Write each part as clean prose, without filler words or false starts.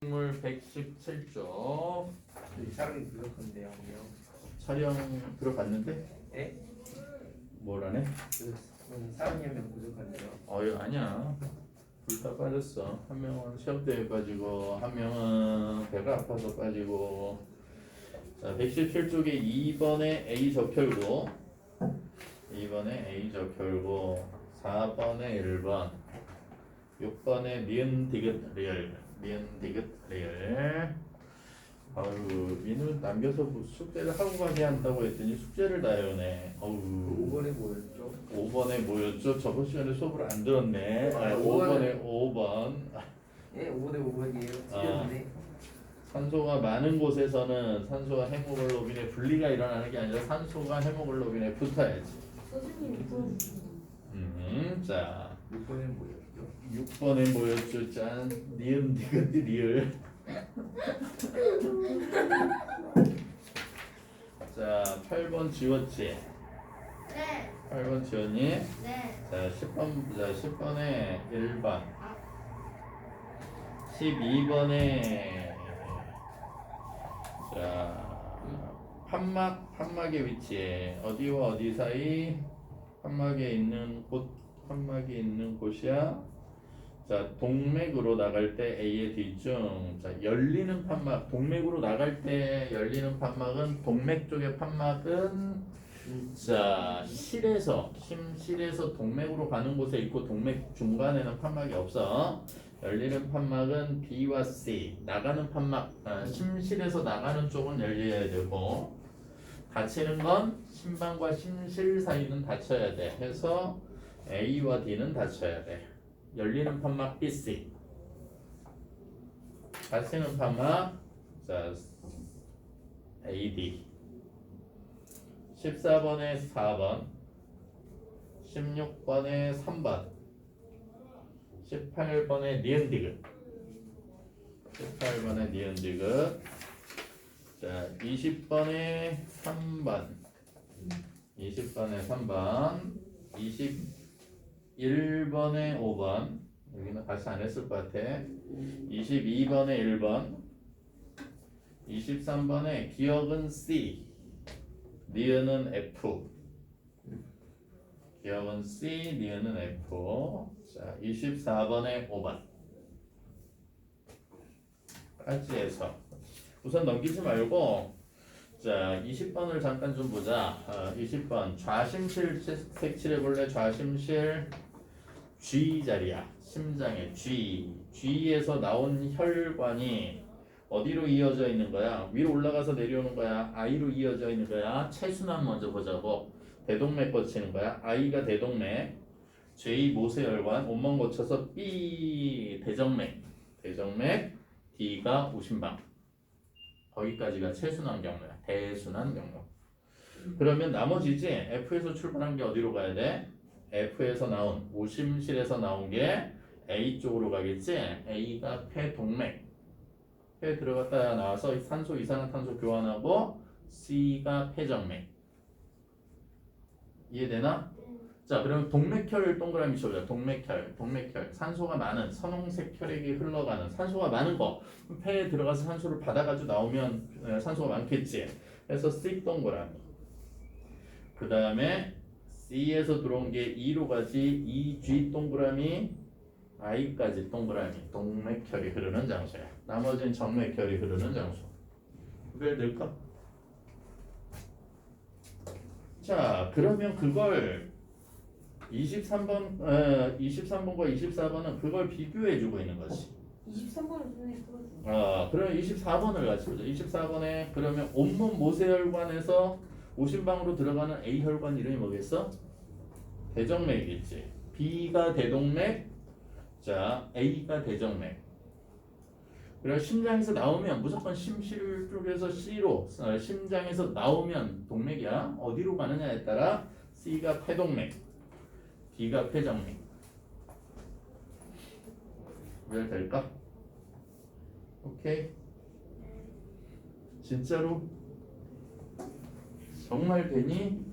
식물 117쪽 사람이 부족한데요, 형. 촬영 들어갔는데? 예? 뭐라네? 사람이 한 명 부족한데요. 이거 아니야. 둘 다 빠졌어. 한 명은 시험 때문에 빠지고 한 명은 배가 아파서 빠지고. 자, 117쪽에 2번에 A 적혈구 2번에 A 적혈구 4번에 1번 6번에 니은 디귿 리얼 니은 디귿 리얼. 아유, 민우 남겨서 뭐 숙제를 하고 가게 한다고 했더니 숙제를 다 해오네. 어우. 5번에 뭐였죠? 5번에 뭐였죠? 저번 시간에 수업을 안 들었네. 5번에 5번. 예, 5번에 5번이에요. 틀렸네. 산소가 많은 곳에서는 산소와 헤모글로빈의 분리가 일어나는 게 아니라 산소가 헤모글로빈에 붙어야지. 선생님 자, 6번에 뭐였죠? 6번에 뭐였죠? 짠. 니은 디귿 리을. 자, 8번 지웠지? 네. 8번 지웠니? 네. 자, 10번에 1번. 12번에 자, 판막의 위치에 어디와 어디 사이? 판막에 있는 곳이야. 자, 동맥으로 나갈 때 A의 뒤중. 자, 열리는 판막, 동맥으로 나갈 때 열리는 판막은 동맥 쪽의 판막은 자, 심실에서 동맥으로 가는 곳에 있고 동맥 중간에는 판막이 없어. 열리는 판막은 B와 C. 나가는 판막, 심실에서 나가는 쪽은 열려야 되고 닫히는 건 심방과 심실 사이는 닫혀야 돼. 해서 A와 D는 닫혀야 돼. 열리는 판막 BC, 닫히는 판막 자 AD. 14번에 4번, 16번에 3번, 18번에 니은 디귿, 18번에 니은 디귿. 자, 20번에 3번, 20번에 3번, 21번에 5번, 여기는 같이 안 했을 것 같아. 22번에 1번, 23번에 기억은 C, 니은은 F. 기억은 C, 니은은 F. 자, 24번에 5번. 같이 해서 우선 넘기지 말고 자, 20번을 잠깐 좀 보자. 20번 좌심실 색칠해 볼래? 좌심실 G 자리야. 심장의 G에서 나온 혈관이 어디로 이어져 있는 거야? 위로 올라가서 내려오는 거야? I로 이어져 있는 거야? 체순환 먼저 보자고. 대동맥 거치는 거야? I가 대동맥, J 모세혈관, 온몸 거쳐서 B 대정맥, D가 우심방. 거기까지가 체순환 경로야. 대순환 경로. 그러면 나머지지 F에서 출발한 게 어디로 가야 돼? F에서 나온 우심실에서 나온 게 A 쪽으로 가겠지? A가 폐동맥. 폐 들어갔다 나와서 산소 이산화탄소 교환하고 C가 폐정맥. 이해되나? 자, 그럼 동맥혈 동그라미 쳐보자. 동맥혈. 산소가 많은 선홍색 혈액이 흘러가는 산소가 많은 거. 폐에 들어가서 산소를 받아가지고 나오면 산소가 많겠지. 그래서 C 동그라미. 그 다음에 C에서 들어온 게 E로 가지. EG 동그라미, I까지 동그라미. 동맥혈이 흐르는 장소야. 나머지는 정맥혈이 흐르는 장소. 왜 될까? 자, 그러면 그걸 23번과 24번은 그걸 비교해주고 있는 거지. 23번을 선생님 풀어주세요. 그러면 24번을 같이 보자. 24번에 그러면 온몸 모세혈관에서 오심방으로 들어가는 A혈관 이름이 뭐겠어? 대정맥이겠지. B가 대동맥, 자 A가 대정맥. 그리고 심장에서 나오면 무조건 심실 쪽에서 C로, 심장에서 나오면 동맥이야. 어디로 가느냐에 따라 C가 폐동맥, D가 폐정맥. 왜 될까? 오케이. 진짜로 정말 되니?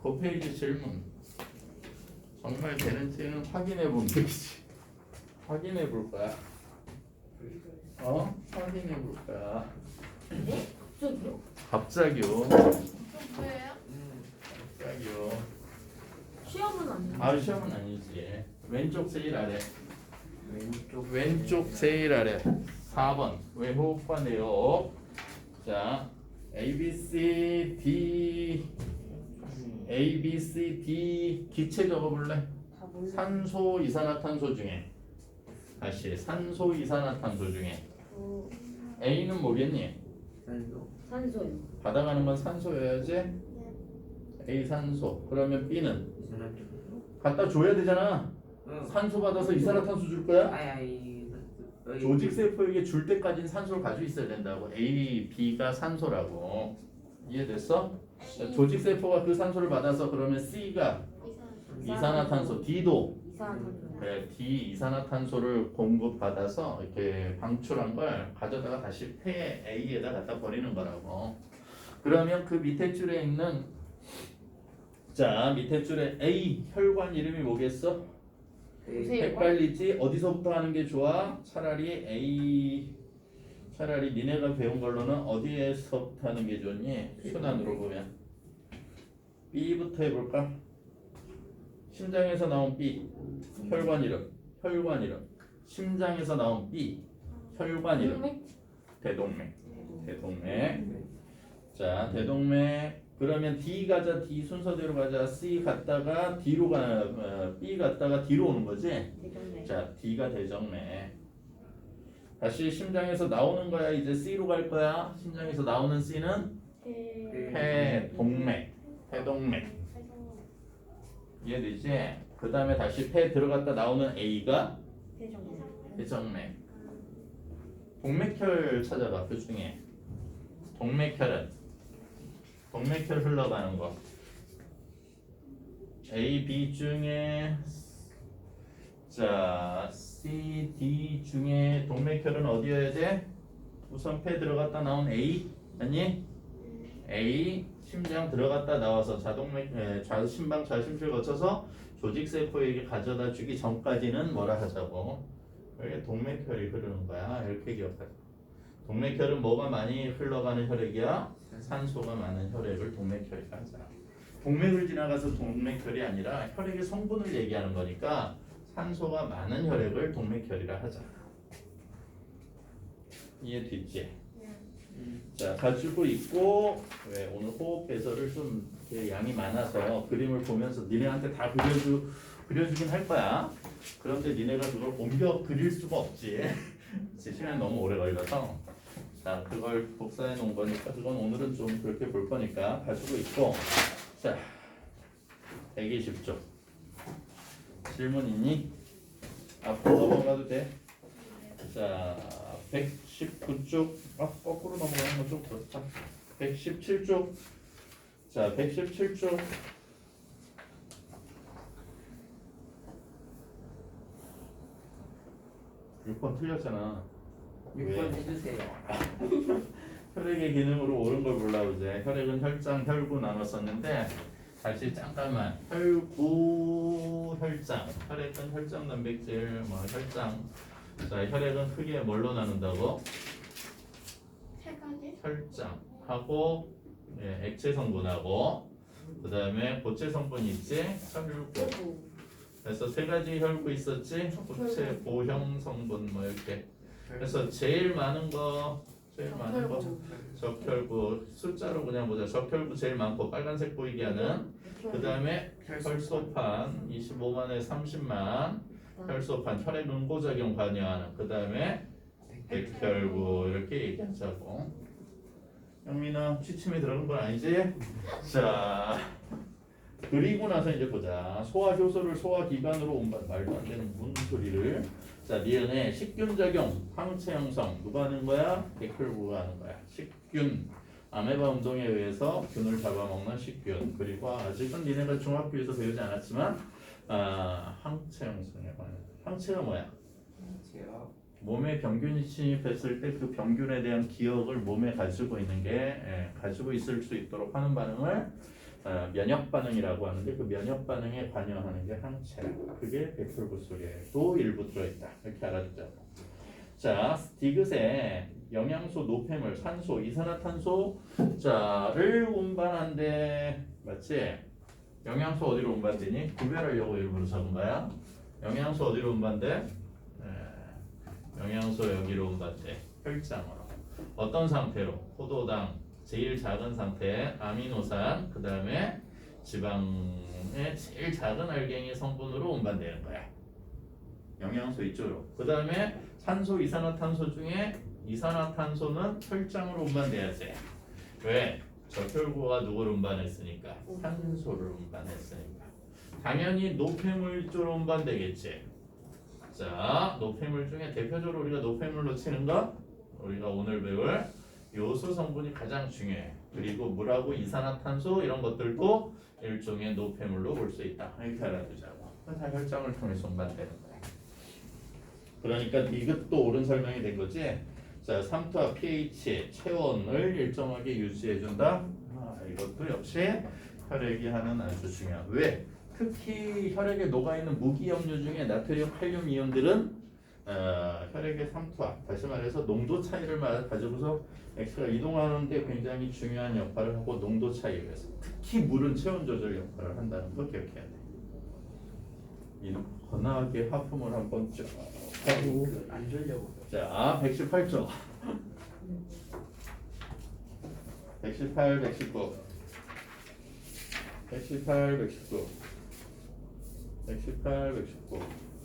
그 페이지 질문. 정말 되는지는 확인해 보면 되지. 확인해 볼 거야. 확인해 볼까? 네? 저기요? 갑자기요. 뭐예요? 갑자기요. 시험은 아니에요. 아 시험은 아니지. 왼쪽 제일 아래. 왼쪽 제일 아래 4번 외호흡과 내역. 자 A B C D 기체 적어볼래? 다 몰라. 산소 이산화탄소 중에 다시 산소 이산화탄소 중에 A는 뭐겠니? 산소 산소요. 받아가는 건 산소여야지. A 산소. 그러면 B는 이산화탄소 갖다 줘야 되잖아. 산소 받아서 이산화탄소 줄 거야? 아이 조직 세포에게 줄 때까지는 산소를 가지고 있어야 된다고. A, B가 산소라고. 이해됐어? 자, 조직 세포가 그 산소를 받아서 그러면 C가 이산화탄소, D도 이산화탄소. 그래, D 이산화탄소를 공급받아서 이렇게 방출한 걸 가져다가 다시 폐 A에다 갖다 버리는 거라고. 그러면 그 밑에 줄에 있는 자 밑에 줄에 A 혈관 이름이 뭐겠어? 헷갈리지? 어디서부터 하는 게 좋아? 차라리 니네가 배운 걸로는 어디에서부터 하는 게 좋니? 순환으로 보면 B부터 해볼까? 심장에서 나온 B 혈관 이름 심장에서 나온 B 혈관 이름 대동맥 자 대동맥 그러면 D 가자 D 순서대로 가자 C 갔다가 D로 B 갔다가 D로 오는 거지. 대동맥. 자 D가 대정맥. 다시 심장에서 나오는 거야. 이제 C로 갈 거야. 심장에서 나오는 C는 폐동맥. 이해되지? 그 다음에 다시 폐 들어갔다 나오는 A가 대동맥. 대정맥. 동맥혈 찾아봐. 그 중에 동맥혈 흘러가는 거. A, B 중에 자 C, D 중에 동맥혈은 어디여야 돼? 우선 폐 들어갔다 나온 A 아니? A 심장 들어갔다 나와서 좌심방 좌심실 거쳐서 조직 세포에게 가져다 주기 전까지는 뭐라 하자고? 이게 동맥혈이 흐르는 거야. 이렇게 기억하자. 동맥혈은 뭐가 많이 흘러가는 혈액이야? 산소가 많은 혈액을 동맥혈이라 하자. 동맥을 지나가서 동맥혈이 아니라 혈액의 성분을 얘기하는 거니까 산소가 많은 혈액을 동맥혈이라 하자. 이해됐지? 자 가지고 있고 왜 오늘 호흡 배설을 좀 이렇게 양이 많아서 그림을 보면서 니네한테 다 그려주긴 할 거야. 그런데 니네가 그걸 옮겨 그릴 수가 없지. 시간이 너무 오래 걸려서 자 그걸 복사해 놓은 거니까 그건 오늘은 좀 그렇게 볼 거니까 가지고 있고 자 120쪽 질문 있니? 앞으로 넘어가도 돼. 자 119쪽 거꾸로 넘어가는 건 좀 그렇다. 117쪽 자 117쪽 6번 틀렸잖아. 6번 해주세요. 혈액의 기능으로 옳은 걸 몰라보자. 혈액은 혈장, 혈구 나눴었는데 다시 잠깐만 혈장 혈액은 혈장 단백질 혈장 자 혈액은 크게 뭘로 나눈다고? 세 가지? 혈장하고 액체 성분하고 그 다음에 고체 성분이 있지 혈구 그래서 세 가지 혈구 있었지 고체 고형 성분 뭐 이렇게 그래서 제일 많은 거 적혈구 숫자로 그냥 보자. 적혈구 제일 많고 빨간색 보이게 하는 그 다음에 혈소판 25만에 30만 혈소판 혈액 응고작용 관여하는 그 다음에 백혈구 이렇게 얘기하자고. 영민아 취침에 들어간 건 아니지? 자 그리고 나서 이제 보자. 소화효소를 소화기관으로 옮겨 말도 안 되는 무슨 소리를. 자 니은의 식균작용 항체 형성 누가 하는 거야? 백혈구가 하는 거야. 식균 아메바 운동에 의해서 균을 잡아먹는 식균. 그리고 아직은 니네가 중학교에서 배우지 않았지만 항체 형성에 관한. 항체가 뭐야? 제가 몸에 병균이 침입했을 때 그 병균에 대한 기억을 몸에 가지고 있는 게 가지고 있을 수 있도록 하는 반응을 면역 반응이라고 하는데 그 면역 반응에 관여하는 게 항체. 그게 백혈구 속에도 일부 들어있다. 이렇게 알아두자고. 자, 디귿에 영양소, 노폐물, 산소, 이산화탄소 자를 운반한대. 맞지? 영양소 어디로 운반되니? 구별하려고 일부러 적은 거야. 영양소 어디로 운반돼? 영양소 여기로 운반돼. 혈장으로. 어떤 상태로? 포도당 제일 작은 상태, 아미노산, 그 다음에 지방의 제일 작은 알갱이 성분으로 운반되는 거야. 영양소 이쪽으로. 그 다음에 산소, 이산화탄소 중에 이산화탄소는 혈장으로 운반돼야지. 왜? 저혈구가 누구를 운반했으니까? 산소를 운반했으니까. 당연히 노폐물 쪽으로 운반되겠지. 자, 노폐물 중에 대표적으로 우리가 노폐물로 치는 거 우리가 오늘 배울 요소 성분이 가장 중요해. 그리고 물하고 이산화탄소 이런 것들도 일종의 노폐물로 볼 수 있다. 이렇게 알아두자고. 다 혈장을 통해서 운반되는 거야. 그러니까 이것도 옳은 설명이 된 거지. 자, 삼투압 pH 체온을 일정하게 유지해준다. 이것도 역시 혈액이 하는 아주 중요한. 왜? 특히 혈액에 녹아있는 무기염류 중에 나트륨, 칼륨 이온들은 혈액의 삼투압, 다시 말해서 농도 차이를 가지고서 X가 이동하는데 굉장히 중요한 역할을 하고 농도 차이에 의해서 특히 물은 체온 조절 역할을 한다는 거 기억해야 돼. 이 건하게 하품을 한번 쭉 하고. 안 졸려고. 자, 118조. 118, 119. 118, 119. 118, 119.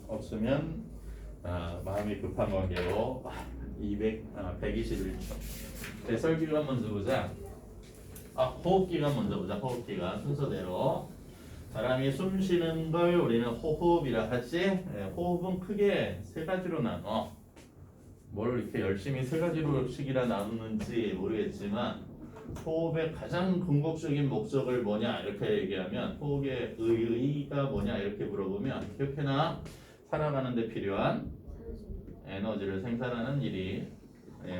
없으면 마음이 급한 관계로 121초. 배설기간 먼저 보자. 호흡기간 먼저 보자. 호흡기간 순서대로. 사람이 숨 쉬는 걸 우리는 호흡이라 하지. 호흡은 크게 세 가지로 나눠. 뭘 이렇게 열심히 세 가지로씩이나 나누는지 모르겠지만 호흡의 가장 궁극적인 목적을 뭐냐 이렇게 얘기하면 호흡의 의의가 뭐냐 이렇게 물어보면 기억해놔. 살아가는 데 필요한 에너지를 생산하는 일이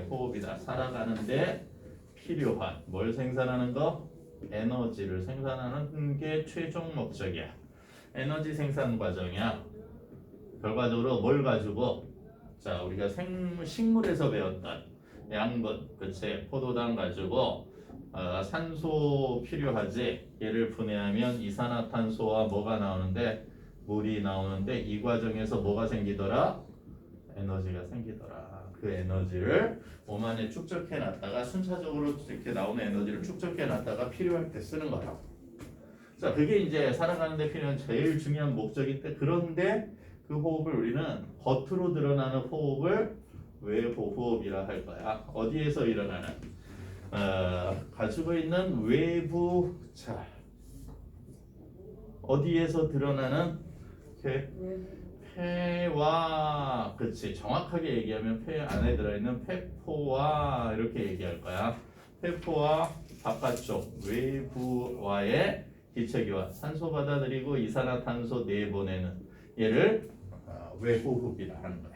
호흡이다. 살아가는 데 필요한 뭘 생산하는 거? 에너지를 생산하는 게 최종 목적이야. 에너지 생산 과정이야. 결과적으로 뭘 가지고? 자, 우리가 식물에서 배웠던 양분, 그치? 포도당 가지고 산소 필요하지. 얘를 분해하면 이산화탄소와 뭐가 나오는데? 물이 나오는데 이 과정에서 뭐가 생기더라? 에너지가 생기더라. 그 에너지를 몸 안에 축적해 놨다가 순차적으로 이렇게 나오는 에너지를 축적해 놨다가 필요할 때 쓰는 거라고. 자, 그게 이제 살아가는 데 필요한 제일 중요한 목적인데, 그런데 그 호흡을 우리는 겉으로 드러나는 호흡을 외부호흡이라 할 거야. 어디에서 일어나는? 가지고 있는 외부, 자, 어디에서 드러나는 폐와, 그렇지, 정확하게 얘기하면 폐 안에 들어있는 폐포와 이렇게 얘기할 거야. 폐포와 바깥쪽 외부와의 기체교환, 산소 받아들이고 이산화탄소 내보내는 얘를 외호흡이라 하는 거야.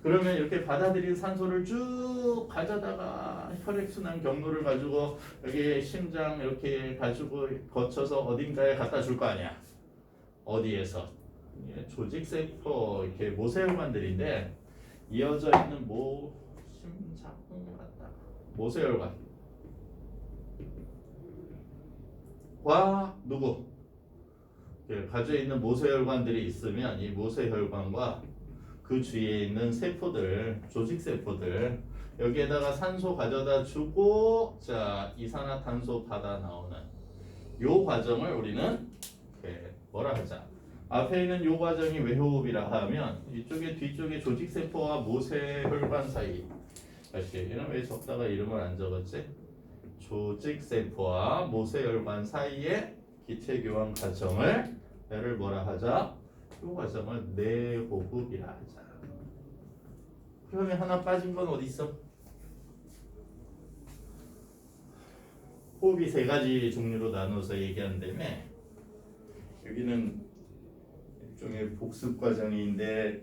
그러면 이렇게 받아들인 산소를 쭉 가져다가 혈액순환 경로를 가지고 여기 심장 이렇게 가지고 거쳐서 어딘가에 갖다 줄 거 아니야. 어디에서? 조직세포 이렇게 모세혈관들인데 이어져 있는 심장 같다. 모세혈관. 과 누구? 가지고 있는 모세혈관들이 있으면 이 모세혈관과 그 주위에 있는 세포들, 조직세포들 여기에다가 산소 가져다 주고 자 이산화탄소 받아 나오는 요 과정을 우리는 뭐라 하자. 앞에 있는 요 과정이 외호흡이라 하면 이쪽에 뒤쪽에 조직세포와 모세혈관 사이. 다시 얘는 왜 적다가 이름을 안 적었지? 조직세포와 모세혈관 사이에 기체교환 과정을 얘를 뭐라 하자? 이 과정을 내호흡이라 하자. 그러면 하나 빠진 건 어디 있어? 호흡이 세 가지 종류로 나눠서 얘기한다며. 여기는 일종의 복습 과정인데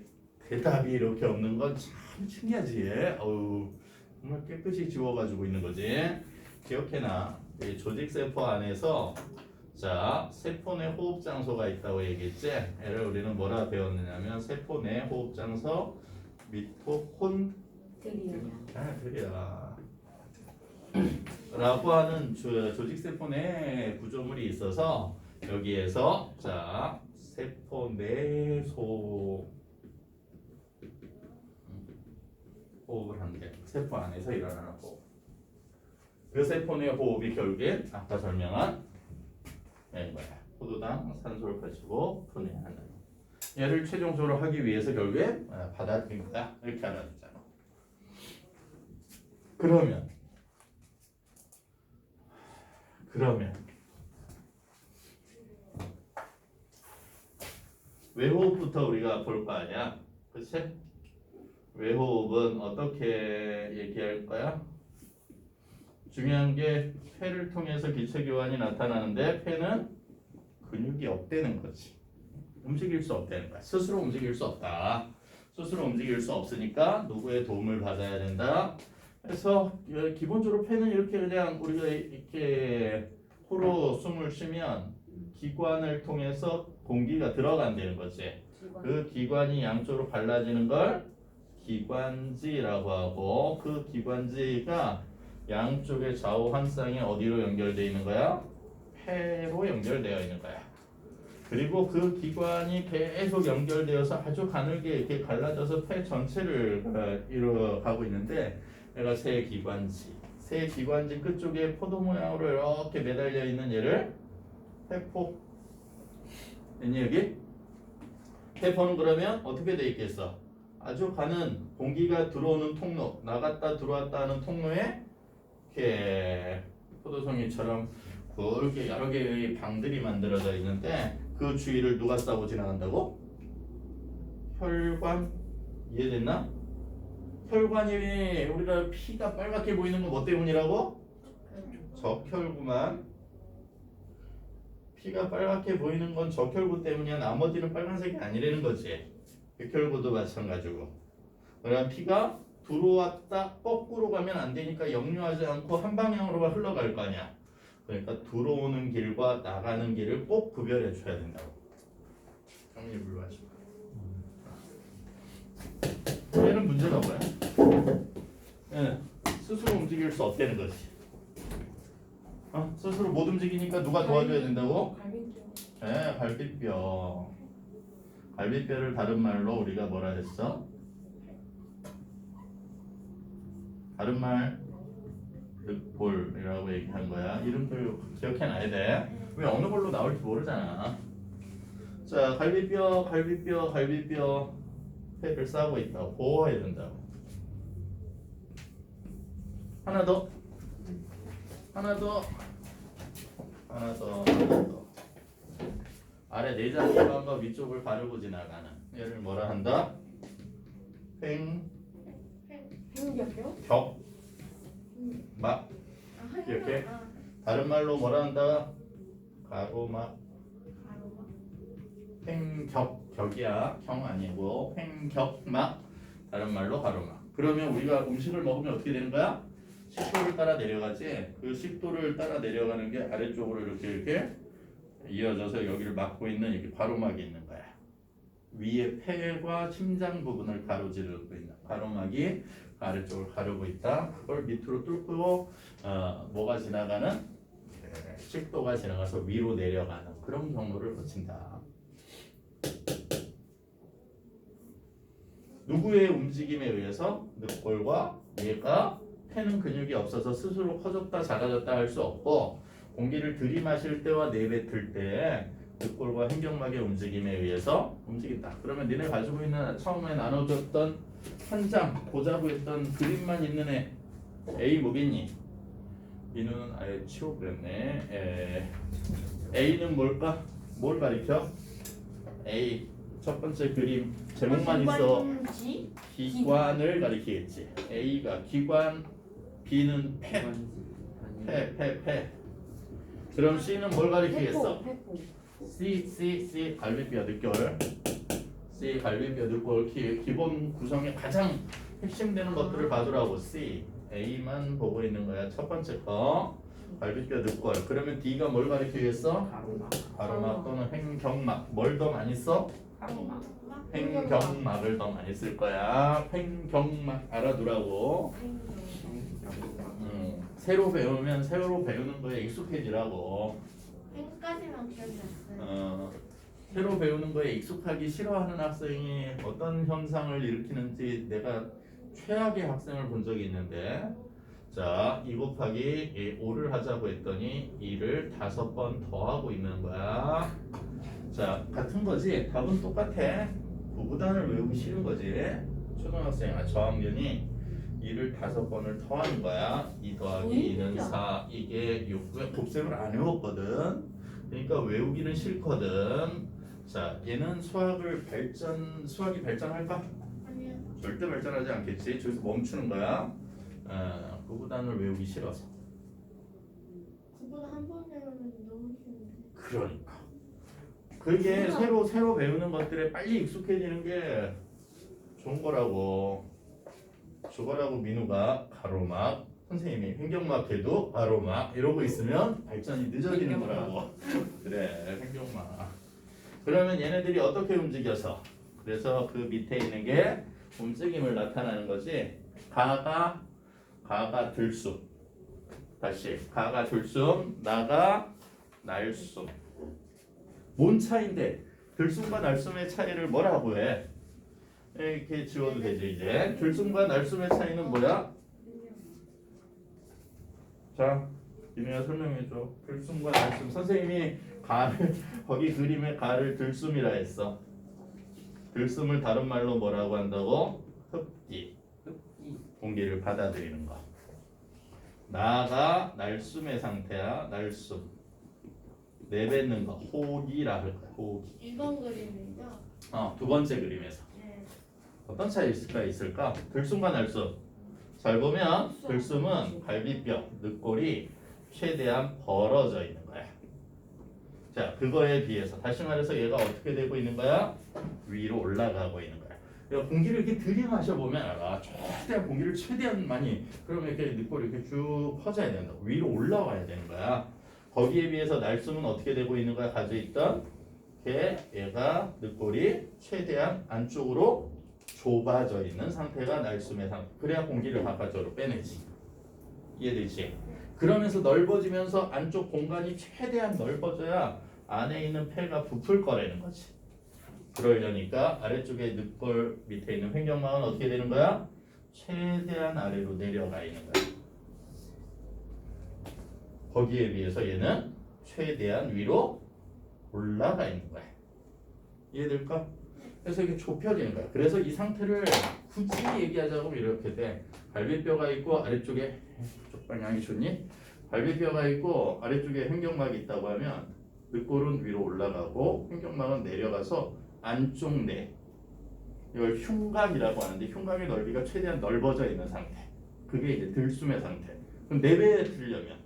대답이 이렇게 없는 건 참 신기하지. 어우, 정말 깨끗이 지워가지고 있는 거지. 기억해놔. 이 조직세포 안에서 자 세포 내 호흡 장소가 있다고 얘기했지. 얘를 우리는 뭐라 배웠느냐면 세포 내 호흡 장소 미토콘 드리요. 드려 라고 하는 조직 세포 내 구조물이 있어서 여기에서 자 세포 내소 호흡을 하는데 세포 안에서 일어나는 호흡. 그 세포 내 호흡이 결국에 아까 설명한 뭐야 포도당 산소를 펼치고 분해하는 얘를 최종적으로 하기 위해서 결국에 받아들인다 이렇게 알아듣잖아. 그러면 외호흡부터 우리가 볼 거 아니야, 그렇지? 외호흡은 어떻게 얘기할 거야? 중요한 게 폐를 통해서 기체교환이 나타나는데 폐는 근육이 없다는 거지. 움직일 수 없다는 거야. 스스로 움직일 수 없다. 스스로 움직일 수 없으니까 누구의 도움을 받아야 된다. 그래서 기본적으로 폐는 이렇게 그냥 우리가 이렇게 코로 숨을 쉬면 기관을 통해서 공기가 들어간다는 거지. 그 기관이 양쪽으로 갈라지는 걸 기관지라고 하고 그 기관지가 양쪽의 좌우 환상이 어디로 연결되어 있는 거야? 폐로 연결되어 있는 거야. 그리고 그 기관이 계속 연결되어서 아주 가늘게 이렇게 갈라져서 폐 전체를 이루어가고 있는데 얘가 세 기관지 끝쪽에 포도 모양으로 이렇게 매달려 있는 얘를 폐포. 됐니 여기? 폐포는 그러면 어떻게 돼 있겠어? 아주 가는 공기가 들어오는 통로, 나갔다 들어왔다 하는 통로에 이렇게 포도송이처럼 굵게 여러 개의 방들이 만들어져 있는데 그 주위를 누가 싸고 지나간다고? 혈관. 이해됐나? 혈관이 우리가 피가 빨갛게 보이는 건 뭐 때문이라고? 적혈구만. 피가 빨갛게 보이는 건 적혈구 때문이야. 나머지는 빨간색이 아니라는 거지. 백혈구도 마찬가지고. 그러면 피가 들어왔다 거꾸로 가면 안 되니까 역류하지 않고 한 방향으로만 흘러갈 거 아니야. 그러니까 들어오는 길과 나가는 길을 꼭 구별해 줘야 된다고. 정리 불가하시고. 얘는 문제가 뭐야? 얘는 스스로 움직일 수 없다는 거지. 스스로 못 움직이니까 누가 도와줘야 된다고? 갈비뼈. 네, 갈비뼈. 갈비뼈를 다른 말로 우리가 뭐라 했어? 다른 말 늑골이라고 얘기한 거야. 이름들 기억해놔야 돼. 왜 어느 걸로 나올지 모르잖아. 자, 갈비뼈 폐를 싸고 있다. 보호해야 된다고. 하나 더. 아래 내장 기관과 위쪽을 가르고 지나가는 얘를 뭐라 한다? 횡격뼈? 막. 이렇게? 다른 말로 뭐라 한다? 가로막. 횡격이야. 경 아니고 횡격막. 다른 말로 가로막. 그러면 우리가 음식을 먹으면 어떻게 되는 거야? 식도를 따라 내려가지. 그 식도를 따라 내려가는 게 아래쪽으로 이렇게 이어져서 여기를 막고 있는 이렇게 가로막이 있는 거야. 위에 폐과 심장 부분을 가로지르고 있는 가로막이 아래쪽을 가르고 있다. 그걸 밑으로 뚫고 뭐가 지나가는? 식도가 지나가서 위로 내려가는 그런 경로를 거친다. 누구의 움직임에 의해서 늑골과 얘가 폐는 근육이 없어서 스스로 커졌다 작아졌다 할 수 없고 공기를 들이마실 때와 내뱉을 때 늑골과 횡격막의 움직임에 의해서 움직인다. 그러면 니네 가지고 있는 처음에 나눠줬던 한 장 보자고했던 그림만 있는 애 A 뭐겠니? 민우는 아예 치워버렸네. A는 뭘까? 뭘 가리켜? A 첫 번째 그림 제목만 있어. 기관을 가리키겠지. A가 기관, B는 폐. 그럼 C는 뭘 가리키겠어? 폐포. C 갈비뼈 늑골. C 갈비뼈 늑골 기본 구성의 가장 핵심되는 것들을 봐두라고. C A만 보고 있는 거야. 첫 번째 거 갈비뼈 늑골. 그러면 D가 뭘 가리키겠어? 가로막 또는 횡격막. 뭘 더 많이 써? 가로막. 횡격막을 더 많이 쓸 거야. 횡격막 알아두라고. 새로 배우면 새로 배우는 거에 익숙해지라고. 펜까지만 기억이 났어요. 새로 배우는 거에 익숙하기 싫어하는 학생이 어떤 현상을 일으키는지 내가 최악의 학생을 본 적이 있는데, 자, 2 곱하기 5를 하자고 했더니 2를 5번 더하고 있는 거야. 자, 같은 거지. 답은 똑같아. 구구단을 외우기 싫은 거지. 초등학생, 저학년이 2를 5번을 더하는 거야. 2 더하기 2는 4, 이게 6. 곱셈을 안 외웠거든. 그러니까 외우기는 싫거든. 자, 얘는 수학이 발전할까? 아니요. 절대 발전하지 않겠지. 저기서 멈추는 거야. 구구단을 외우기 싫어서. 그보다 한 번 배우면 너무 쉬운데. 그러니까. 그게 새로 배우는 것들에 빨리 익숙해지는 게 좋은 거라고. 저거라고 민우가 가로막, 선생님이 횡격막 해도 가로막 이러고 있으면 발전이 늦어지는 거라고. 그래, 횡격막. 그러면 얘네들이 어떻게 움직여서? 그래서 그 밑에 있는 게 움직임을 나타나는 거지. 가가 들숨. 다시 가가 들숨, 나가 날숨. 뭔 차이인데? 들숨과 날숨의 차이를 뭐라고 해? 이렇게 지워도 되지 이제. 들숨과 날숨의 차이는 뭐야? 자, 김혜야 설명해줘. 들숨과 날숨. 선생님이 가를 거기 그림에 가를 들숨이라 했어. 들숨을 다른 말로 뭐라고 한다고? 흡기. 공기를 받아들이는 거. 나가 날숨의 상태야. 날숨. 내뱉는 거. 호기라 할 거야. 호기. 1번 그림이죠? 두 번째 그림에서 네. 어떤 차이가 있을까? 들숨과 날숨. 잘 보면 들숨은 갈비뼈, 늑골이 최대한 벌어져 있는 거야. 자, 그거에 비해서 다시 말해서 얘가 어떻게 되고 있는 거야? 위로 올라가고 있는 거야. 그러니까 공기를 이렇게 들이마셔 보면 알아. 최대한 공기를 최대한 많이. 그러면 이렇게 늑골이 이렇게 쭉 퍼져야 된다. 위로 올라와야 되는 거야. 거기에 비해서 날숨은 어떻게 되고 있는 거야? 가지고 있던 얘가 늑골이 최대한 안쪽으로 좁아져 있는 상태가 날숨의 상태. 그래야 공기를 바깥으로 빼내지. 이해되지? 그러면서 넓어지면서 안쪽 공간이 최대한 넓어져야 안에 있는 폐가 부풀 거라는 거지. 그러려니까 아래쪽에 늑골 밑에 있는 횡격막은 어떻게 되는 거야? 최대한 아래로 내려가 있는 거야. 거기에 비해서 얘는 최대한 위로 올라가 있는 거야. 이해될까? 그래서 이게 좁혀지는 거야. 그래서 이 상태를 굳이 얘기하자고 이렇게 돼. 갈비뼈가 있고 아래쪽에 쪽 방향이 좋니? 갈비뼈가 있고 아래쪽에 횡격막이 있다고 하면 늑골은 위로 올라가고 횡격막은 내려가서 안쪽 내. 이걸 흉곽이라고 하는데 흉곽의 넓이가 최대한 넓어져 있는 상태. 그게 이제 들숨의 상태. 그럼 내배에 들려면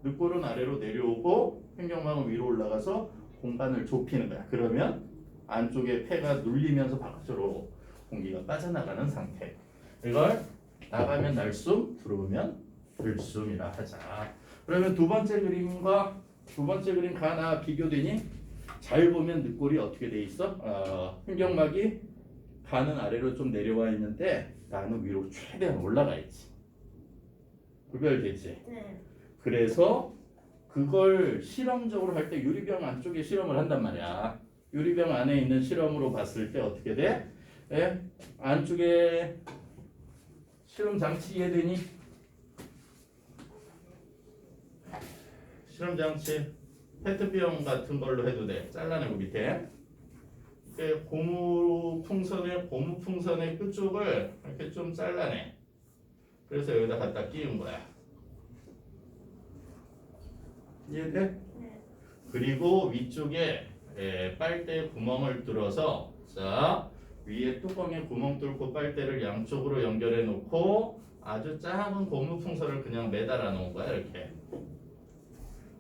늑골은 아래로 내려오고 횡격막은 위로 올라가서 공간을 좁히는 거야. 그러면 안쪽에 폐가 눌리면서 바깥으로 공기가 빠져나가는 상태. 이걸 나가면 날숨, 들어오면 들숨이라 하자. 그러면 두 번째 그림과 두 번째 그림 가나 비교되니? 잘 보면 늑골이 어떻게 돼 있어? 횡격막이 가는 아래로 좀 내려와 있는데 나는 위로 최대한 올라가 있지. 구별되지? 네. 그래서 그걸 실험적으로 할 때 유리병 안쪽에 실험을 한단 말이야. 유리병 안에 있는 실험으로 봤을 때 어떻게 돼? 안쪽에 실험 장치 이해되니? 실험 장치 페트병 같은 걸로 해도 돼. 잘라내고 밑에 고무 풍선의 끝쪽을 이렇게 좀 잘라내. 그래서 여기다 갖다 끼운 거야. 이해돼? 네. 그리고 위쪽에 빨대 구멍을 뚫어서 자 위에 뚜껑에 구멍 뚫고 빨대를 양쪽으로 연결해 놓고 아주 작은 고무 풍선을 그냥 매달아 놓은 거야 이렇게.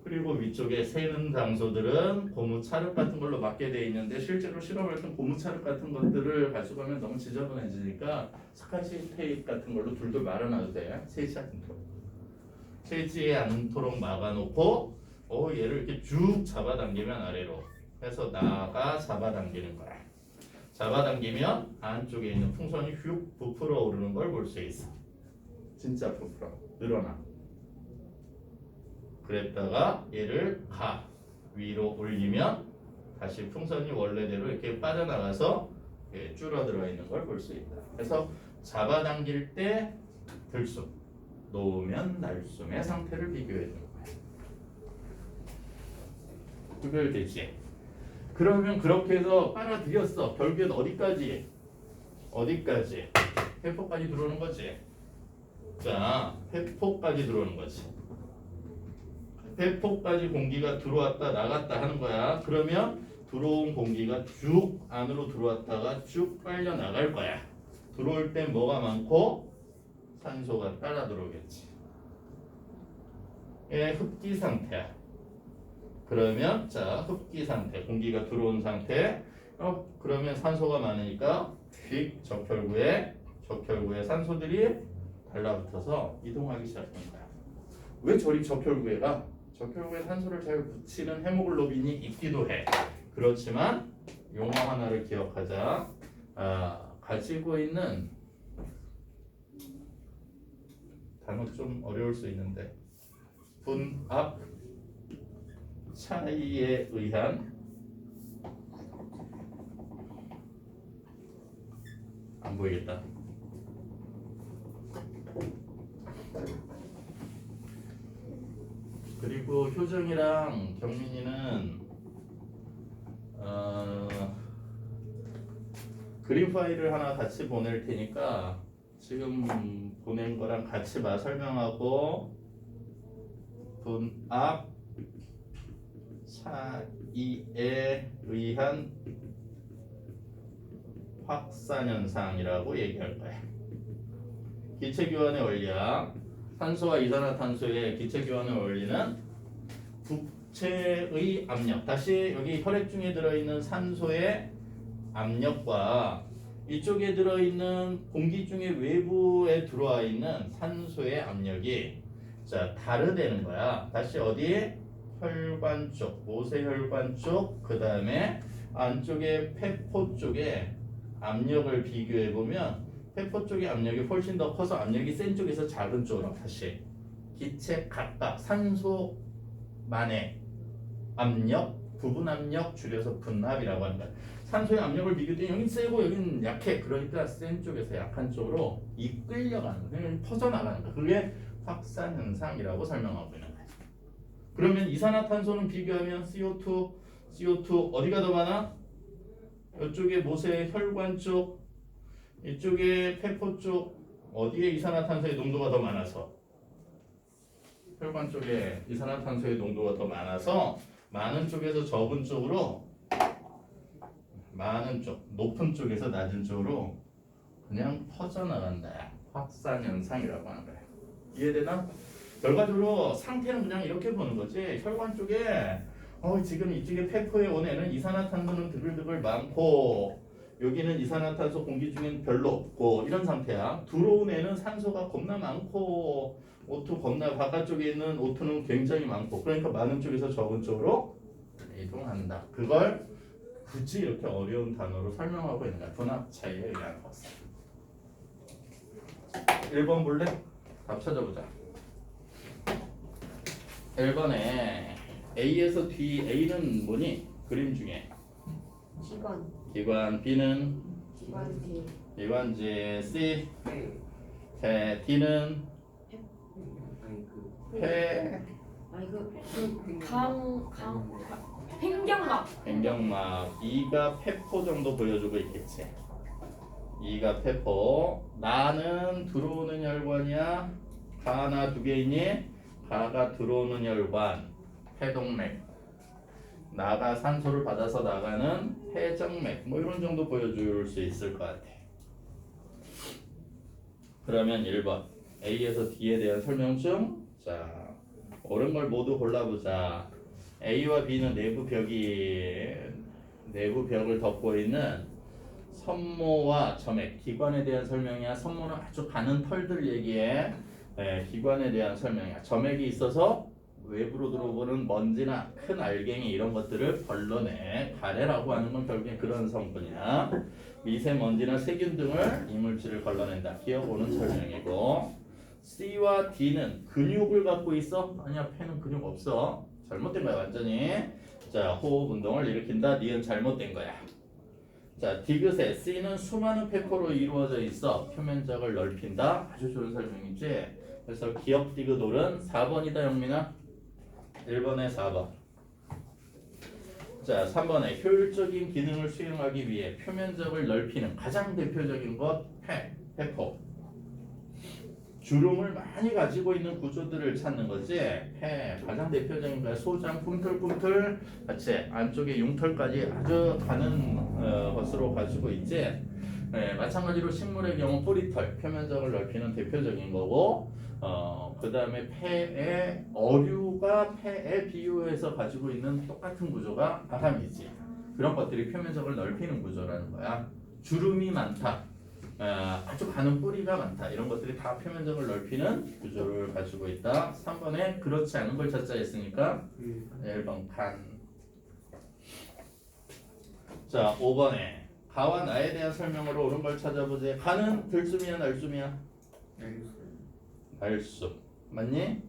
그리고 위쪽에 새는 장소들은 고무 찰흙 같은 걸로 막게 돼 있는데 실제로 실험할 때 고무 찰흙 같은 것들을 가져가면 너무 지저분해지니까 스카치 테이프 같은 걸로 둘둘 말아놔도 돼. 새지 않도록. 새지 않도록 막아놓고 얘를 이렇게 쭉 잡아당기면 아래로 해서 나가 잡아당기는 거야. 잡아당기면 안쪽에 있는 풍선이 휙 부풀어 오르는 걸 볼 수 있어. 진짜 부풀어 늘어나. 그랬다가 얘를 위로 올리면 다시 풍선이 원래대로 이렇게 빠져나가서 줄어들어 있는 걸 볼 수 있다. 그래서 잡아당길 때 들숨, 놓으면 날숨의 상태를 비교해 주는 거야. 구별되지? 그러면 그렇게 해서 빨아들였어. 결국엔 어디까지? 회포까지 들어오는 거지. 자, 회포까지 들어오는 거지. 회포까지 공기가 들어왔다 나갔다 하는 거야. 그러면 들어온 공기가 쭉 안으로 들어왔다가 쭉 빨려 나갈 거야. 들어올 땐 뭐가 많고? 산소가 따라 들어오겠지. 얘 흡기 상태야. 그러면 자 흡기 상태, 공기가 들어온 상태. 그러면 산소가 많으니까 휙 적혈구에 산소들이 달라붙어서 이동하기 시작하는 거야. 왜 저리 적혈구에 가? 적혈구에 산소를 잘 붙이는 헤모글로빈이 있기도 해. 그렇지만 용어 하나를 기억하자. 가지고 있는 단어 좀 어려울 수 있는데 분압 차이에 의한 안 보이겠다. 그리고 효정이랑 경민이는 그림 파일을 하나 같이 보낼 테니까 지금 보낸 거랑 같이 설명하고 분압 차이에 의한 확산 현상이라고 얘기할 거야. 기체 교환의 원리야. 산소와 이산화탄소의 기체 교환의 원리는 국체의 압력, 다시 여기 혈액 중에 들어있는 산소의 압력과 이쪽에 들어있는 공기 중에 외부에 들어와 있는 산소의 압력이 다르다는 거야. 다시 어디? 혈관 쪽, 모세혈관 쪽, 그 다음에 안쪽에 폐포 쪽에 압력을 비교해 보면 폐포 쪽의 압력이 훨씬 더 커서 압력이 센 쪽에서 작은 쪽으로 다시 기체 각각 산소만의 압력, 부분 압력 줄여서 분압이라고 한다. 산소의 압력을 비교해 여긴 세고 여긴 약해. 그러니까 센 쪽에서 약한 쪽으로 이끌려가는 거야. 퍼져나가는 거야. 그게 확산 현상이라고 설명하고 있는 거야. 그러면 이산화탄소는 비교하면 CO2 어디가 더 많아? 이쪽에 모세 혈관 쪽, 이쪽에 폐포 쪽 어디에 이산화탄소의 농도가 더 많아서? 혈관 쪽에 이산화탄소의 농도가 더 많아서 많은 쪽에서 적은 쪽으로 많은 쪽, 높은 쪽에서 낮은 쪽으로 그냥 퍼져나간다. 확산 현상이라고 하는 거야. 이해되나? 결과적으로 상태는 그냥 이렇게 보는 거지. 혈관 쪽에 지금 이쪽에 폐포에 온 애는 이산화탄소는 드글드글 많고 여기는 이산화탄소 공기 중엔 별로 없고 이런 상태야. 들어온 애는 산소가 겁나 많고 O2 겁나 바깥쪽에 있는 O2는 굉장히 많고 그러니까 많은 쪽에서 적은 쪽으로 이동한다. 그걸 굳이 이렇게 어려운 단어로 설명하고 있는 거야. 분압 차이에 의한 확산. 1번 볼래? 답 찾아보자. 1번에 A에서 D, A는 뭐니? 그림 중에 기관, B는 기관지, C, D는 폐, 횡격막, E가 폐포 정도 보여주고 있겠지. E가 폐포. 나는 들어오는 혈관이야. 가나 두 개 있니? 가가 들어오는 혈관, 폐동맥. 나가 산소를 받아서 나가는 폐정맥. 뭐 이런 정도 보여줄 수 있을 것 같아. 그러면 1번 A에서 D에 대한 설명 중. 자, 옳은 걸 모두 골라보자. A와 B는 내부 벽을 덮고 있는 섬모와 점액, 기관에 대한 설명이야. 섬모는 아주 가는 털들 얘기해. 기관에 대한 설명이야. 점액이 있어서 외부로 들어오는 먼지나 큰 알갱이 이런 것들을 벌러내. 가래라고 하는 건 결국에 그런 성분이야. 미세먼지나 세균 등을 이물질을 걸러낸다. 기억 오는 설명이고 C와 D는 근육을 갖고 있어? 아니야, 폐는 근육 없어. 잘못된 거야 완전히. 자, 호흡 운동을 일으킨다. 니은 잘못된 거야. 자, 디귿의 C는 수많은 페퍼로 이루어져 있어. 표면적을 넓힌다. 아주 좋은 설명이지. 그래서 기억 디귿올은 4번이다 영민아. 1번에 4번. 자, 3번에 효율적인 기능을 수행하기 위해 표면적을 넓히는 가장 대표적인 것 페퍼. 주름을 많이 가지고 있는 구조들을 찾는 거지. 가장 대표적인 거야. 소장 꿈틀꿈틀 같이 안쪽에 융털까지 아주 가는 것으로 가지고 있지. 마찬가지로 식물의 경우 뿌리털 표면적을 넓히는 대표적인 거고, 그 다음에 폐의 어류가 폐에 비유해서 가지고 있는 똑같은 구조가 바람이지. 그런 것들이 표면적을 넓히는 구조라는 거야. 주름이 많다. 아주 가는 뿌리가 많다. 이런 것들이 다 표면적을 넓히는 구조를 가지고 있다. 3번에 그렇지 않은 걸 찾자 했으니까 1번 간. 자, 5번에 가와 나에 대한 설명으로 옳은 걸 찾아보자. 가는 들숨이야 날숨이야? 날숨. 맞니?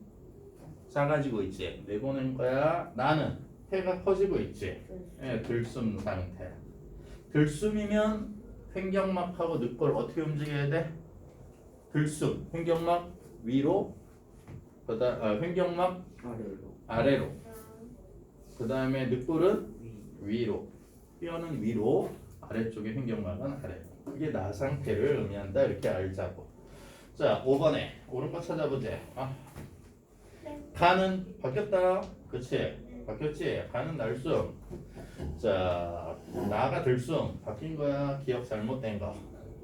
작아지고 있지. 내보낸 거야. 나는 폐가 커지고 있지. 들숨 상태. 들숨이면 횡격막하고 늑골 어떻게 움직여야 돼? 들숨, 횡격막 위로, 횡격막 아래로. 그 다음에 늑골은 위로. 뼈는 위로, 아래쪽에 횡격막은 아래로. 그게 나 상태를 의미한다. 이렇게 알자고. 자, 5번에 옳은 거 찾아보자. 가는 바뀌었다. 그치? 바뀌었지? 가는 날숨. 자, 나가 들숨 바뀐 거야. 기억 잘못된 거.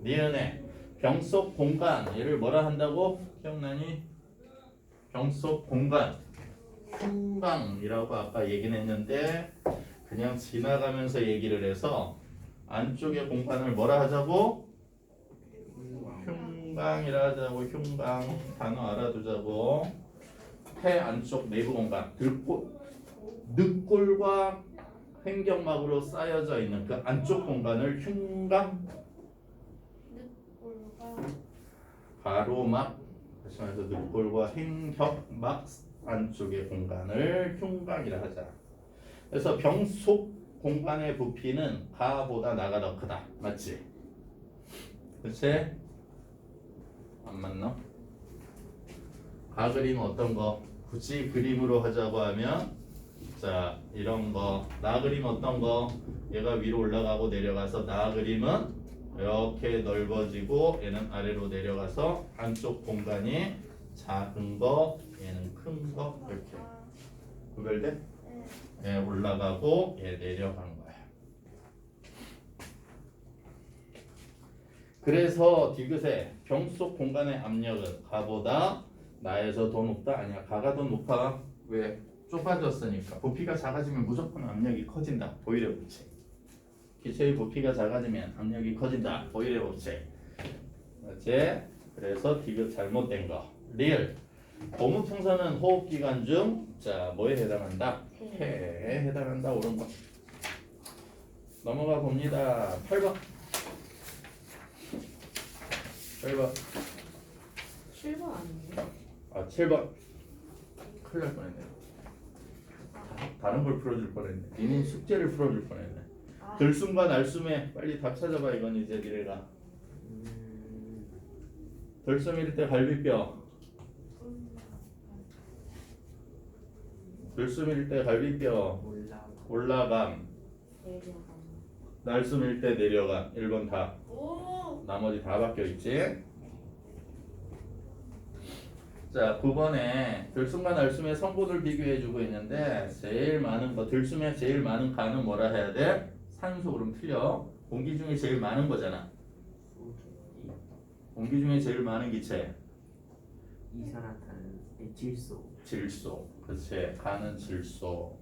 니은에 병 속 공간 얘를 뭐라 한다고? 기억나니? 병 속 공간 흉방이라고 아까 얘기는 했는데 그냥 지나가면서 얘기를 해서 안쪽의 공간을 뭐라 하자고? 흉방이라 하자고. 흉방 단어 알아두자고. 폐 안쪽 내부 공간 늑골과 횡격막으로 쌓여져 있는 그 안쪽 공간을 흉강 가로막 다시 말해서 늑골과 횡격막 안쪽의 공간을 흉강이라 하자. 그래서 병 속 공간의 부피는 가보다 나가 더 크다. 맞지? 그치? 안 맞나? 가 그림 어떤 거? 굳이 그림으로 하자고 하면 자, 이런 거. 나 그림 어떤 거? 얘가 위로 올라가고 내려가서 나 그림은 이렇게 넓어지고 얘는 아래로 내려가서 안쪽 공간이 작은 거, 얘는 큰 거 이렇게 구별돼? 얘 올라가고 얘 내려간 거야. 그래서 디귿의 병 속 공간의 압력은 가보다 나에서 더 높다? 아니야, 가가 더 높아. 왜? 좁아졌으니까. 부피가 작아지면 무조건 압력이 커진다. 보일의 법칙. 기체의 부피가 작아지면 압력이 커진다. 보일의 법칙. 그렇지? 그래서 디귿 잘못된 거. 리을. 고무풍선은 호흡기관 중 자, 뭐에 해당한다? 폐에 해당한다. 옳은 거. 넘어가 봅니다. 8번. 8번. 7번 아니에요? 아, 7번. 큰일 날 뻔했네. 다른 걸 풀어줄 뻔했네. 니는 숙제를 풀어줄 뻔했네. 들숨과 날숨에 빨리 답 찾아봐. 이건 이제 니네가. 들숨일 때 갈비뼈. 들숨일 때 갈비뼈 올라감. 날숨일 때 내려감. 1번 다. 나머지 다 바뀌어 있지. 자, 9번에 들숨과 날숨의 성분을 비교해주고 있는데 제일 많은 거, 들숨에 제일 많은 가는 뭐라 해야 돼? 산소. 그럼 틀려. 공기 중에 제일 많은 거잖아. 공기 중에 제일 많은 기체. 이산화탄, 질소. 질소. 그치. 가는 질소.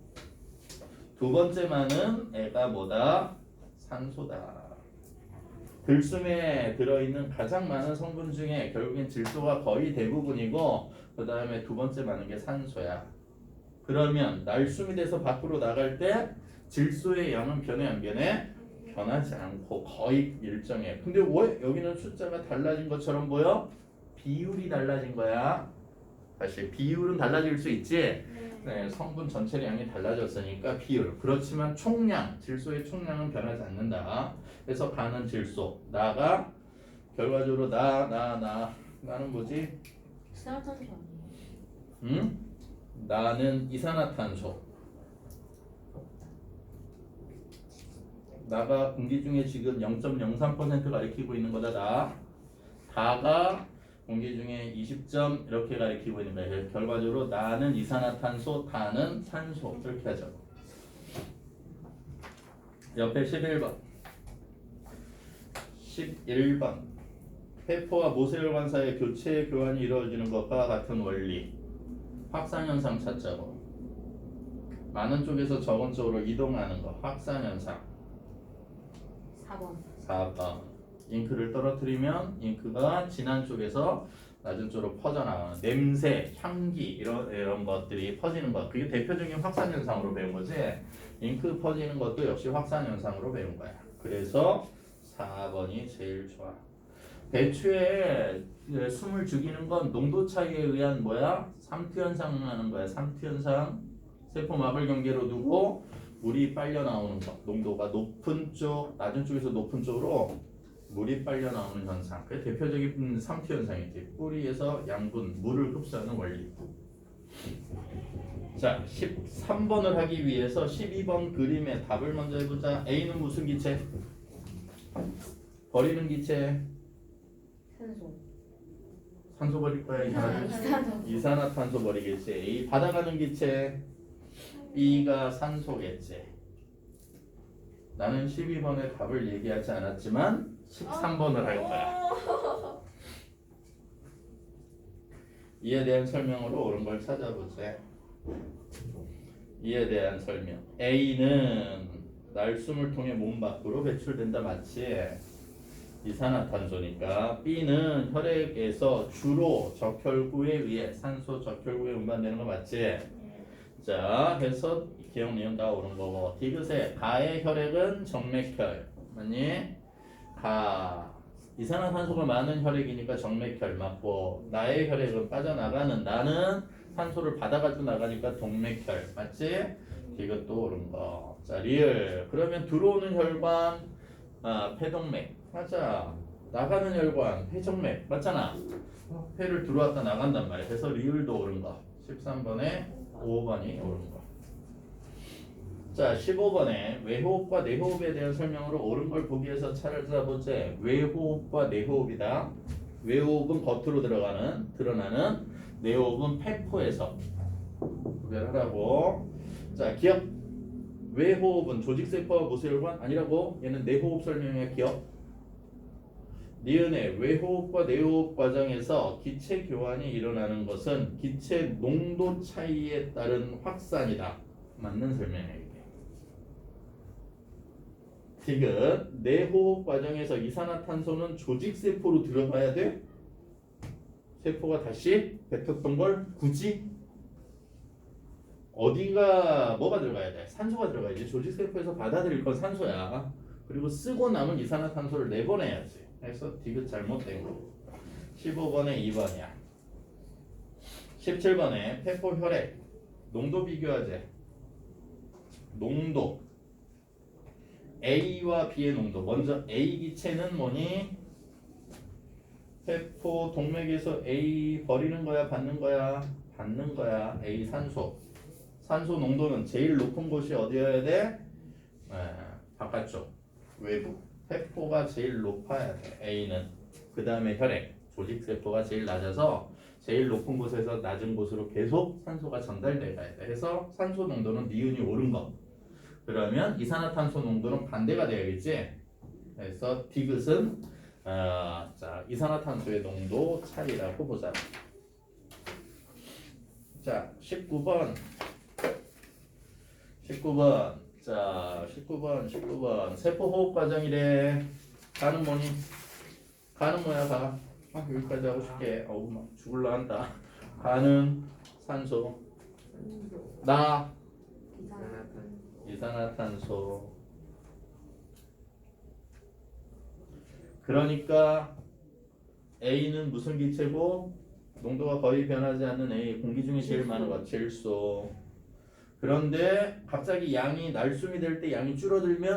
두 번째 많은 애가 뭐다? 산소다. 들숨에 들어있는 가장 많은 성분 중에 결국엔 질소가 거의 대부분이고 그 다음에 두 번째 많은 게 산소야. 그러면 날숨이 돼서 밖으로 나갈 때 질소의 양은 변해 안 변해? 변하지 않고 거의 일정해. 근데 왜 여기는 숫자가 달라진 것처럼 보여? 비율이 달라진 거야. 사실 비율은 달라질 수 있지. 네. 네, 성분 전체량이 달라졌으니까 비율. 그렇지만 총량, 질소의 총량은 변하지 않는다. 그래서 가는 질소, 나가 결과적으로 나는 뭐지? 이산화탄소 아니에요? 응? 나는 이산화탄소. 나가 공기 중에 지금 0.03% 가리키고 있는 거다. 다가 공기 중에 20점 이렇게 가리키고 있는 거예요. 결과적으로 나는 이산화탄소, 다는 산소 이렇게 하죠. 옆에 11번. 11번. 페포와 모세혈관 사이의 교체 교환이 이루어지는 것과 같은 원리. 확산현상 찾자고. 많은 쪽에서 적은 쪽으로 이동하는 거. 확산현상. 4번. 4번. 잉크를 떨어뜨리면 잉크가 진한 쪽에서 낮은 쪽으로 퍼져나가는 냄새, 향기 이런 것들이 퍼지는 것. 그게 대표적인 확산 현상으로 배운 거지. 잉크 퍼지는 것도 역시 확산 현상으로 배운 거야. 그래서 4번이 제일 좋아. 대추에 숨을 죽이는 건 농도 차이에 의한 뭐야? 삼투 현상 하는 거야. 삼투 현상. 세포 마블 경계로 두고 물이 빨려 나오는 거. 농도가 높은 쪽, 낮은 쪽에서 높은 쪽으로 물이 빨려 나오는 현상. 그게 대표적인 삼투 현상이지. 뿌리에서 양분, 물을 흡수하는 원리. 자, 13번을 하기 위해서 12번 그림의 답을 먼저 해보자. A는 무슨 기체? 버리는 기체. 산소. 산소 버릴 거야. 이산화탄소. 이산화탄소 버리겠지. A 받아가는 기체. B가 산소겠지. 나는 12번의 답을 얘기하지 않았지만 13번을 할 거야. 이에 대한 설명으로 옳은 걸 찾아보세. 이에 대한 설명. A는 날숨을 통해 몸 밖으로 배출된다. 맞지? 이산화탄소니까. B는 혈액에서 주로 적혈구에 의해 산소 적혈구에 운반되는 거 맞지? 자, 해서 기억 내용 다 옳은 거고. 디귿의 가의 혈액은 정맥혈 맞니? 가 이산화탄소가 많은 혈액이니까 정맥혈 맞고, 나의 혈액은 빠져나가는, 나는 산소를 받아가지고 나가니까 동맥혈 맞지? 이것도 옳은 거. 자, 리을. 그러면 들어오는 혈관 폐동맥 맞아. 나가는 혈관 폐정맥 맞잖아. 폐를 들어왔다 나간단 말이야. 그래서 리을도 옳은 거. 13번에 5번이 옳은 거. 자, 15번에 외호흡과 내호흡에 대한 설명으로 옳은 걸 보기 위해서 찾아보자. 외호흡과 내호흡이다. 외호흡은 겉으로 드러나는, 내호흡은 폐포에서 구별하라고. 자, 기억. 외호흡은 조직세포와 모세혈관 아니라고. 얘는 내호흡 설명의 기억. 니은의 외호흡과 내호흡 과정에서 기체 교환이 일어나는 것은 기체 농도 차이에 따른 확산이다. 맞는 설명이에요. 디귿 내호흡 과정에서 이산화탄소는 조직세포로 들어가야 돼? 세포가 다시 뱉었던 걸 굳이? 어디가 뭐가 들어가야 돼? 산소가 들어가야지. 조직세포에서 받아들일 건 산소야. 그리고 쓰고 남은 이산화탄소를 내보내야지. 그래서 디귿 잘못된 거. 15번에 2번이야. 17번에 폐포 혈액 농도 비교하자. 농도 A와 B의 농도. 먼저 A 기체는 뭐니? 폐포 동맥에서 A 버리는 거야, 받는 거야? 받는 거야. A 산소. 산소 농도는 제일 높은 곳이 어디여야 돼? 바깥쪽, 외부. 폐포가 제일 높아야 돼. A는. 그 다음에 혈액, 조직세포가 제일 낮아서 제일 높은 곳에서 낮은 곳으로 계속 산소가 전달돼야 돼. 그래서 산소 농도는 니은이 옳은 거. 그러면 이산화탄소 농도는 반대가 되어야겠지. 그래서 디귿은 자, 이산화탄소의 농도 차이라고 보자. 자, 19번. 자, 19번. 세포 호흡 과정이래. 가는 뭐니? 가는 뭐야, 가? 여기까지 하고 싶게. 어우, 막 죽을라 한다. 가는 산소. 나 이산화탄소. 그러니까 A는 무슨 기체고 농도가 거의 변하지 않는 A 공기 중에 제일 많은 것 질소. 그런데 갑자기 양이 날숨이 될 때 양이 줄어들면